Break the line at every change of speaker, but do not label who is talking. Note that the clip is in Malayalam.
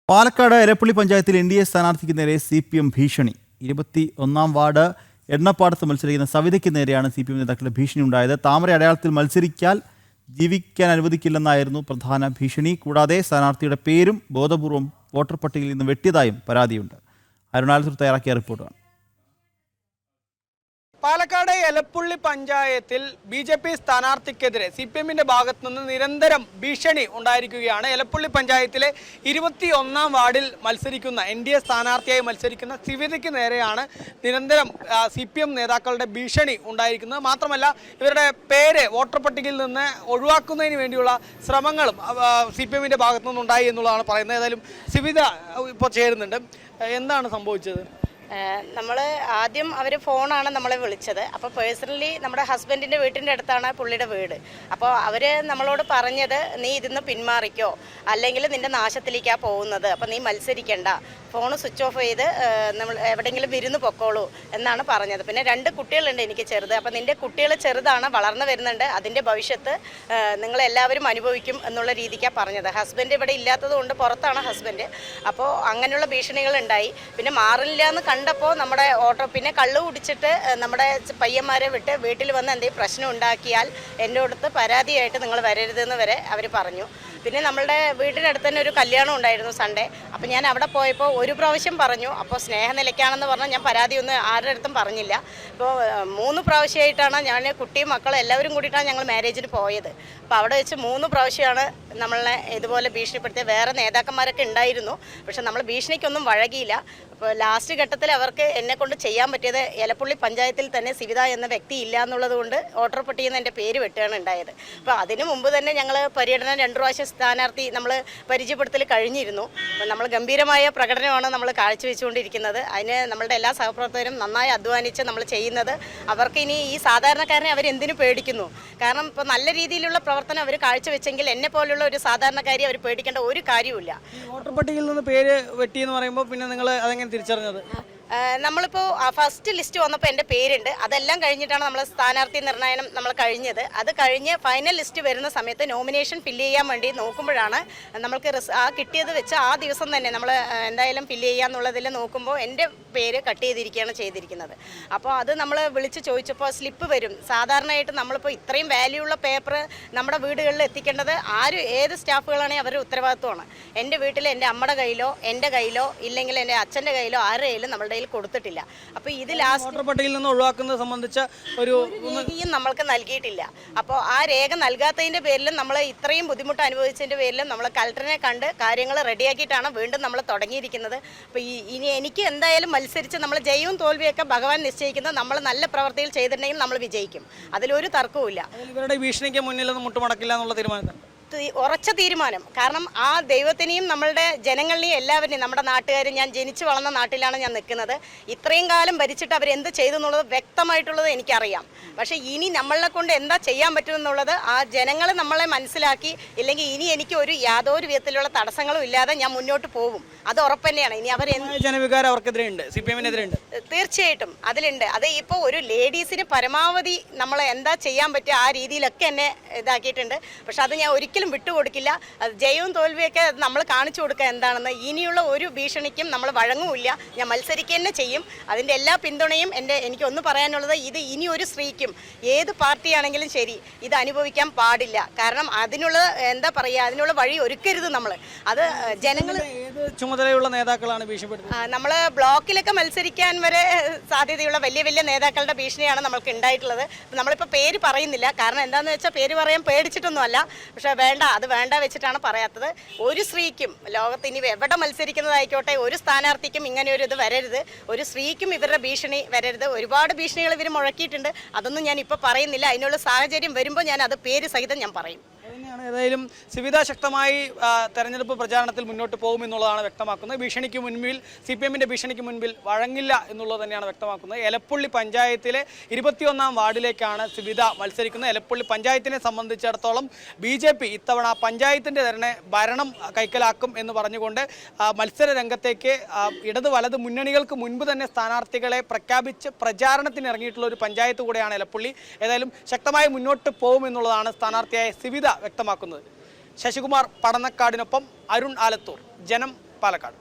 പാലക്കാട് എരപ്പള്ളി പഞ്ചായത്തിൽ എൻ ഡി എ സ്ഥാനാർത്ഥിക്ക് നേരെ CPM ഭീഷണി. 21-ാം വാർഡ് എണ്ണപ്പാടത്ത് മത്സരിക്കുന്ന സവിതയ്ക്ക് നേരെയാണ് CPM നേതാക്കളുടെ ഭീഷണി ഉണ്ടായത്. താമര അടയാളത്തിൽ മത്സരിക്കാൻ ജീവിക്കാൻ അനുവദിക്കില്ലെന്നായിരുന്നു പ്രധാന ഭീഷണി. കൂടാതെ സ്ഥാനാർത്ഥിയുടെ പേരും ബോധപൂർവം വോട്ടർ പട്ടികയിൽ നിന്ന് വെട്ടിയതായും പരാതിയുണ്ട്. അരുണാചൽ തയ്യാറാക്കിയ റിപ്പോർട്ടാണ്.
പാലക്കാട് എലപ്പുള്ളി പഞ്ചായത്തിൽ BJP സ്ഥാനാർത്ഥിക്കെതിരെ CPMന്റെ ഭാഗത്തു നിന്ന് നിരന്തരം ഭീഷണി ഉണ്ടായിരിക്കുകയാണ്. എലപ്പുള്ളി പഞ്ചായത്തിലെ 21-ാം വാർഡിൽ മത്സരിക്കുന്ന NDA സ്ഥാനാർത്ഥിയായി മത്സരിക്കുന്ന സിവിതയ്ക്ക് നേരെയാണ് നിരന്തരം CPM നേതാക്കളുടെ ഭീഷണി ഉണ്ടായിരിക്കുന്നത്. മാത്രമല്ല ഇവരുടെ പേര് വോട്ടർ പട്ടികയിൽ നിന്ന് ഒഴിവാക്കുന്നതിന് വേണ്ടിയുള്ള ശ്രമങ്ങളും CPMന്റെ ഭാഗത്തു നിന്നുണ്ടായി എന്നുള്ളതാണ് പറയുന്നത്. ഏതായാലും സിവിത ഇപ്പോൾ ചേരുന്നുണ്ട്. എന്താണ് സംഭവിച്ചത്?
നമ്മൾ ആദ്യം അവർ ഫോണാണ് നമ്മളെ വിളിച്ചത്. അപ്പോൾ പേഴ്സണലി നമ്മുടെ ഹസ്ബൻഡിൻ്റെ വീട്ടിൻ്റെ അടുത്താണ് പുള്ളിയുടെ വീട്. അപ്പോൾ അവർ നമ്മളോട് പറഞ്ഞത്, നീ ഇതിന്ന് പിന്മാറിക്കോ, അല്ലെങ്കിൽ നിൻ്റെ നാശത്തിലേക്കാണ് പോകുന്നത്, അപ്പോൾ നീ മത്സരിക്കണ്ട, ഫോൺ സ്വിച്ച് ഓഫ് ചെയ്ത് നമ്മൾ എവിടെയെങ്കിലും വിരുന്ന് പൊക്കോളൂ എന്നാണ് പറഞ്ഞത്. പിന്നെ 2 കുട്ടികളുണ്ട് എനിക്ക് ചെറുത്. അപ്പോൾ നിൻ്റെ കുട്ടികൾ ചെറുതാണ്, വളർന്നു വരുന്നുണ്ട്, അതിൻ്റെ ഭവിഷ്യത്ത് നിങ്ങളെല്ലാവരും അനുഭവിക്കും എന്നുള്ള രീതിക്കാണ് പറഞ്ഞത്. ഹസ്ബൻഡ് ഇവിടെ ഇല്ലാത്തത് കൊണ്ട് പുറത്താണ് ഹസ്ബൻഡ്. അപ്പോൾ അങ്ങനെയുള്ള ഭീഷണികളുണ്ടായി. പിന്നെ മാറില്ല എന്ന് കണ്ടപ്പോൾ നമ്മുടെ ഓട്ടോ പിന്നെ കള്ളു കുടിച്ചിട്ട് നമ്മുടെ പയ്യന്മാരെ വിട്ട് വീട്ടിൽ വന്ന് എന്തെങ്കിലും പ്രശ്നം ഉണ്ടാക്കിയാൽ എൻ്റെ അടുത്ത് പരാതിയായിട്ട് നിങ്ങൾ വരരുതെന്ന് വരെ അവർ പറഞ്ഞു. പിന്നെ നമ്മളുടെ വീട്ടിനടുത്ത് തന്നെ ഒരു കല്യാണം ഉണ്ടായിരുന്നു സൺഡേ. അപ്പോൾ ഞാൻ അവിടെ പോയപ്പോൾ ഒരു പ്രാവശ്യം പറഞ്ഞു. അപ്പോൾ സ്നേഹനിലയ്ക്കാണെന്ന് പറഞ്ഞാൽ ഞാൻ പരാതിയൊന്നും ആരുടെ അടുത്തും പറഞ്ഞില്ല. ഇപ്പോൾ 3 പ്രാവശ്യമായിട്ടാണ് ഞാൻ കുട്ടിയും മക്കളും എല്ലാവരും കൂടിയിട്ടാണ് ഞങ്ങൾ മാരേജിന് പോയത്. അപ്പോൾ അവിടെ വെച്ച് 3 പ്രാവശ്യമാണ് നമ്മളെ ഇതുപോലെ ഭീഷണിപ്പെടുത്തിയ. വേറെ നേതാക്കന്മാരൊക്കെ ഉണ്ടായിരുന്നു, പക്ഷെ നമ്മൾ ഭീഷണിക്കൊന്നും വഴങ്ങിയില്ല. അപ്പോൾ ലാസ്റ്റ് ഘട്ടത്തിൽ അവർക്ക് എന്നെക്കൊണ്ട് ചെയ്യാൻ പറ്റിയത്, എലപ്പുള്ളി പഞ്ചായത്തിൽ തന്നെ സിവിത എന്ന വ്യക്തി ഇല്ല എന്നുള്ളത് കൊണ്ട് വോട്ടർ പട്ടികയിൽ നിന്ന് എൻ്റെ പേര് വെട്ടുകയാണ് ഉണ്ടായത്. അപ്പോൾ അതിന് മുമ്പ് തന്നെ ഞങ്ങൾ പര്യടനം 2 പ്രാവശ്യം സ്ഥാനാർത്ഥി നമ്മൾ പരിചയപ്പെടുത്തൽ കഴിഞ്ഞിരുന്നു. അപ്പോൾ നമ്മൾ ഗംഭീരമായ പ്രകടനമാണ് നമ്മൾ കാഴ്ചവെച്ചുകൊണ്ടിരിക്കുന്നത്. അതിന് നമ്മളുടെ എല്ലാ സഹപ്രവർത്തകരും നന്നായി അധ്വാനിച്ച് നമ്മൾ ചെയ്യുന്നത്. അവർക്ക് ഇനി ഈ സാധാരണക്കാരനെ അവരെന്തിനു പേടിക്കുന്നു? കാരണം ഇപ്പോൾ നല്ല രീതിയിലുള്ള പ്രവർത്തനം അവർ കാഴ്ചവെച്ചെങ്കിൽ എന്നെ പോലുള്ള ഒരു സാധാരണക്കാരി അവർ പേടിക്കേണ്ട ഒരു കാര്യമില്ല.
വോട്ടർ പട്ടികയിൽ നിന്ന് പേര് വെട്ടിയെന്ന് പറയുമ്പോൾ പിന്നെ നിങ്ങൾ അതെങ്ങനെ തിരിച്ചറിഞ്ഞത്?
നമ്മളിപ്പോൾ ഫസ്റ്റ് ലിസ്റ്റ് വന്നപ്പോൾ എൻ്റെ പേരുണ്ട്. അതെല്ലാം കഴിഞ്ഞിട്ടാണ് നമ്മൾ സ്ഥാനാർത്ഥി നിർണ്ണയം നമ്മൾ കഴിഞ്ഞത്. അത് കഴിഞ്ഞ് ഫൈനൽ ലിസ്റ്റ് വരുന്ന സമയത്ത് നോമിനേഷൻ ഫില്ല് ചെയ്യാൻ വേണ്ടി നോക്കുമ്പോഴാണ് നമ്മൾക്ക് കിട്ടിയത് വെച്ച് ആ ദിവസം തന്നെ നമ്മൾ എന്തായാലും ഫില്ല് ചെയ്യാന്നുള്ളതിൽ നോക്കുമ്പോൾ എൻ്റെ പേര് കട്ട് ചെയ്തിരിക്കുകയാണ് ചെയ്തിരിക്കുന്നത്. അപ്പോൾ അത് നമ്മൾ വിളിച്ച് ചോദിച്ചപ്പോൾ സ്ലിപ്പ് വരും. സാധാരണയായിട്ട് നമ്മളിപ്പോൾ ഇത്രയും വാല്യൂ ഉള്ള പേപ്പർ നമ്മുടെ വീടുകളിൽ എത്തിക്കേണ്ടത് ഏത് സ്റ്റാഫുകളാണെങ്കിൽ അവരുടെ ഉത്തരവാദിത്വമാണ്. എൻ്റെ വീട്ടിൽ എൻ്റെ അമ്മയുടെ കയ്യിലോ എൻ്റെ കയ്യിലോ ഇല്ലെങ്കിൽ എൻ്റെ അച്ഛൻ്റെ കയ്യിലോ ആരുടെ കയ്യിലും നമ്മളുടെ കൊടുത്തിട്ടില്ല. അപ്പോൾ ഇത് ലാസ്റ്റ്
പട്ടികയിൽ നിന്ന് ഒഴിവാക്കുന്നത് സംബന്ധിച്ച ഒരു
രേഖയും നമ്മൾക്ക് നൽകിയിട്ടില്ല. അപ്പോൾ ആ രേഖ നൽകാത്തതിൻ്റെ പേരിലും നമ്മൾ ഇത്രയും ബുദ്ധിമുട്ട് അനുഭവിച്ചതിൻ്റെ പേരിലും നമ്മൾ കളക്ടറിനെ കണ്ട് കാര്യങ്ങൾ റെഡിയാക്കിയിട്ടാണ് വീണ്ടും നമ്മൾ തുടങ്ങിയിരിക്കുന്നത്. അപ്പോൾ ഇനി എനിക്ക് എന്തായാലും മത്സരിച്ച് നമ്മൾ ജയവും തോൽവിയൊക്കെ ഭഗവാൻ നിശ്ചയിക്കുന്നത്. നമ്മൾ നല്ല പ്രവർത്തികൾ ചെയ്തിട്ടുണ്ടെങ്കിൽ നമ്മൾ വിജയിക്കും, അതിലൊരു തർക്കവുമില്ല.
ഇവരുടെ ഭീഷണിക്ക് മുന്നിലൊന്നും മുട്ടുമടക്കില്ല എന്നുള്ള തീരുമാനം,
ഉറച്ച തീരുമാനം. കാരണം ആ ദൈവത്തിനെയും നമ്മളുടെ ജനങ്ങളെയും എല്ലാവരെയും, നമ്മുടെ നാട്ടുകാരും, ഞാൻ ജനിച്ചു വളർന്ന നാട്ടിലാണ് ഞാൻ നിൽക്കുന്നത്. ഇത്രയും കാലം ഭരിച്ചിട്ട് അവരെന്ത് ചെയ്തു എന്നുള്ളത് വ്യക്തമായിട്ടുള്ളത് എനിക്കറിയാം. പക്ഷേ ഇനി നമ്മളെ കൊണ്ട് എന്താ ചെയ്യാൻ പറ്റുമെന്നുള്ളത് ആ ജനങ്ങൾ നമ്മളെ മനസ്സിലാക്കി, ഇല്ലെങ്കിൽ ഇനി എനിക്ക് യാതൊരു വിധത്തിലുള്ള തടസ്സങ്ങളും ഇല്ലാതെ ഞാൻ മുന്നോട്ട് പോകും. അത് ഉറപ്പ് തന്നെയാണ്. ഇനി
ജനവികാരം അവർക്കെതിരെ ഉണ്ട്, CPMനെതിരെ ഉണ്ട്.
തീർച്ചയായിട്ടും അതിലുണ്ട്. അത് ഇപ്പോൾ ഒരു ലേഡീസിന് പരമാവധി നമ്മൾ എന്താ ചെയ്യാൻ പറ്റുക ആ രീതിയിലൊക്കെ എന്നെ ഇതാക്കിയിട്ടുണ്ട്. പക്ഷെ അത് ഞാൻ ഒരിക്കലും വിട്ടുകൊടുക്കില്ല. അത് ജയവും തോൽവിയൊക്കെ നമ്മൾ കാണിച്ചു കൊടുക്കുക എന്താണെന്ന്. ഇനിയുള്ള ഒരു ഭീഷണിക്കും നമ്മൾ വഴങ്ങുമില്ല. ഞാൻ മത്സരിക്കുക തന്നെ ചെയ്യും. അതിൻ്റെ എല്ലാ പിന്തുണയും എനിക്കൊന്ന് പറയാനുള്ളത്, ഇത് ഇനി ഒരു സ്ത്രീക്കും ഏത് പാർട്ടിയാണെങ്കിലും ശരി ഇത് അനുഭവിക്കാൻ പാടില്ല. കാരണം അതിനുള്ള എന്താ പറയുക, അതിനുള്ള വഴി ഒരുക്കരുത് നമ്മൾ. അത് ജനങ്ങൾ
ചുമതലയുള്ള നേതാക്കളാണ് ഭീഷണിപ്പെടുത്തുന്നത്.
നമ്മൾ ബ്ലോക്കിലൊക്കെ മത്സരിക്കാൻ വരെ സാധ്യതയുള്ള വലിയ വലിയ നേതാക്കളുടെ ഭീഷണിയാണ് നമ്മൾക്ക് ഉണ്ടായിട്ടുള്ളത്. നമ്മളിപ്പോൾ പേര് പറയുന്നില്ല, കാരണം എന്താണെന്ന് വെച്ചാൽ പേര് പറയാൻ പേടിച്ചിട്ടൊന്നുമല്ല. പക്ഷേ അത് വേണ്ട വെച്ചിട്ടാണ് പറയാത്തത്. ഒരു സ്ത്രീക്കും ലോകത്ത് ഇനി എവിടെ മത്സരിക്കുന്നതായിക്കോട്ടെ ഒരു സ്ഥാനാർത്ഥിക്കും ഇങ്ങനെ ഒരു ഇത് വരരുത്. ഒരു സ്ത്രീക്കും ഇവരുടെ ഭീഷണി വരരുത്. ഒരുപാട് ഭീഷണികൾ ഇവർ മുഴക്കിയിട്ടുണ്ട്. അതൊന്നും ഞാൻ ഇപ്പോൾ പറയുന്നില്ല. അതിനുള്ള സാഹചര്യം വരുമ്പോൾ ഞാൻ അത് പേര് സഹിതം ഞാൻ പറയും.
ഏതായാലും സിവിത ശക്തമായി തെരഞ്ഞെടുപ്പ് പ്രചാരണത്തിൽ മുന്നോട്ട് പോകുമെന്നുള്ളതാണ് വ്യക്തമാക്കുന്നത്. ഭീഷണിക്ക് മുൻപിൽ CPMന്റെ ഭീഷണിക്ക് മുൻപിൽ വഴങ്ങില്ല എന്നുള്ളത് തന്നെയാണ് വ്യക്തമാക്കുന്നത്. എലപ്പുള്ളി പഞ്ചായത്തിലെ 21-ാം വാർഡിലേക്കാണ് സിവിത മത്സരിക്കുന്നത്. എലപ്പുള്ളി പഞ്ചായത്തിനെ സംബന്ധിച്ചിടത്തോളം BJP ഇത്തവണ പഞ്ചായത്തിൻ്റെ തന്നെ ഭരണം കൈക്കലാക്കും എന്ന് പറഞ്ഞുകൊണ്ട് മത്സര രംഗത്തേക്ക് ഇടത് വലത് മുന്നണികൾക്ക് മുൻപ് തന്നെ സ്ഥാനാർത്ഥികളെ പ്രഖ്യാപിച്ച് പ്രചാരണത്തിന് ഇറങ്ങിയിട്ടുള്ള ഒരു പഞ്ചായത്ത് കൂടെയാണ് എലപ്പുള്ളി. ഏതായാലും ശക്തമായി മുന്നോട്ട് പോകുമെന്നുള്ളതാണ് സ്ഥാനാർത്ഥിയായ സിവിത വ്യക്തമാക്കുന്നത്. ശശികുമാർ പടന്നക്കാടിനൊപ്പം അരുൺ ആലത്തൂർ, ജനം. പാലക്കാട്.